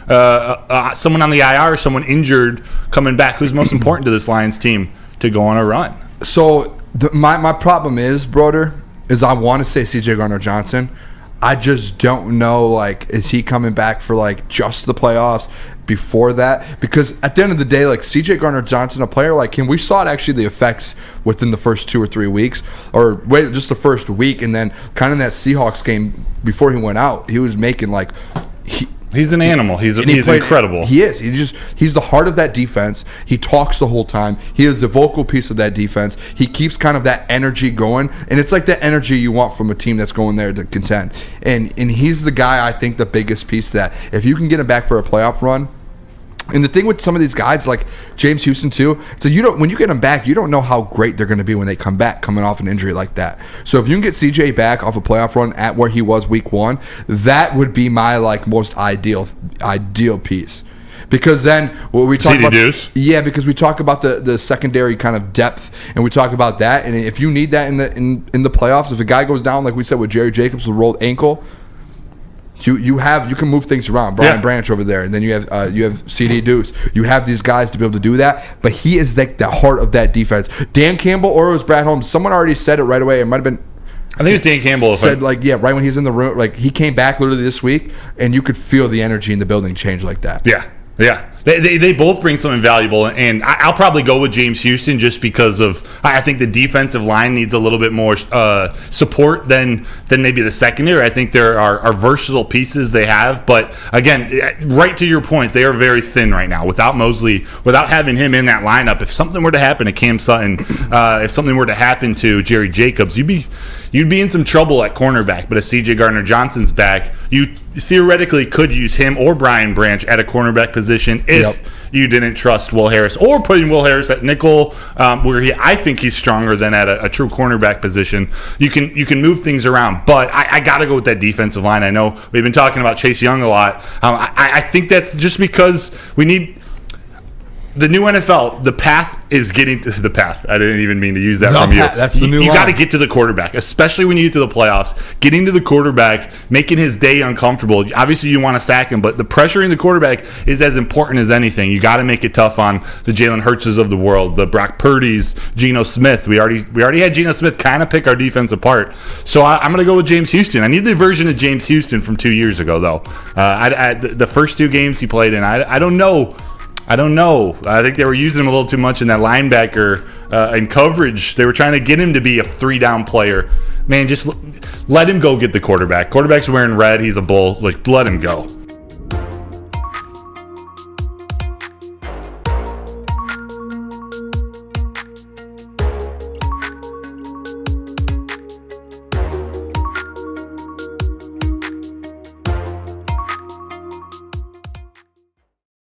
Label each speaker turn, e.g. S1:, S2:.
S1: someone on the IR, someone injured coming back. Who's most important to this Lions team to go on a run?
S2: So my problem is, Broder, is I want to say C.J. Gardner-Johnson. I just don't know, like, is he coming back for, like, just the playoffs before that? Because at the end of the day, like, C.J. Gardner-Johnson, a player like him, we saw it actually the effects within the first 2 or 3 weeks, or wait, just the first week, and then kind of in that Seahawks game before he went out, he was making, like,
S1: he's an animal. He's incredible.
S2: He is. He's the heart of that defense. He talks the whole time. He is the vocal piece of that defense. He keeps kind of that energy going, and it's like the energy you want from a team that's going there to contend. And he's the guy, I think, the biggest piece of that. If you can get him back for a playoff run. And the thing with some of these guys, like James Houston too, so when you get them back, you don't know how great they're going to be when they come back, coming off an injury like that. So if you can get CJ back off a playoff run at where he was week 1, that would be my like most ideal piece. Because then we talk about because we talk about the secondary kind of depth, and we talk about that. And if you need that in the playoffs, if a guy goes down like we said with Jerry Jacobs with a rolled ankle. You can move things around. Brian Branch over there, and then you have CD Deuce. You have these guys to be able to do that, but he is like the heart of that defense. Dan Campbell or it was Brad Holmes. Someone already said it right away. It might have been.
S1: I think it's Dan Campbell.
S2: Said right when he's in the room, like he came back literally this week, and you could feel the energy in the building change like that.
S1: Yeah. They both bring something valuable, and I'll probably go with James Houston just because of I think the defensive line needs a little bit more support than maybe the secondary. I think there are versatile pieces they have, but again, right to your point, they are very thin right now. Without Mosley, without having him in that lineup, if something were to happen to Cam Sutton, if something were to happen to Jerry Jacobs, you'd be in some trouble at cornerback. But if C.J. Gardner-Johnson's back, you theoretically could use him or Brian Branch at a cornerback position if you didn't trust Will Harris, or putting Will Harris at nickel, where I think he's stronger than at a true cornerback position. You can move things around, but I got to go with that defensive line. I know we've been talking about Chase Young a lot. I think that's just because we need. The new NFL, the path is getting to the path. I didn't even mean to use that from you.
S2: That's the new
S1: You got to get to the quarterback, especially when you get to the playoffs. Getting to the quarterback, making his day uncomfortable. Obviously, you want to sack him, but the pressuring the quarterback is as important as anything. You got to make it tough on the Jalen Hurtses of the world, the Brock Purdy's, Geno Smith. We already had Geno Smith kind of pick our defense apart. So I'm going to go with James Houston. I need the version of James Houston from 2 years ago, though. The first 2 games he played in, I don't know. I think they were using him a little too much in that linebacker in coverage. They were trying to get him to be a 3-down player. Man, just let him go get the quarterback. Quarterback's wearing red. He's a bull. Let him go.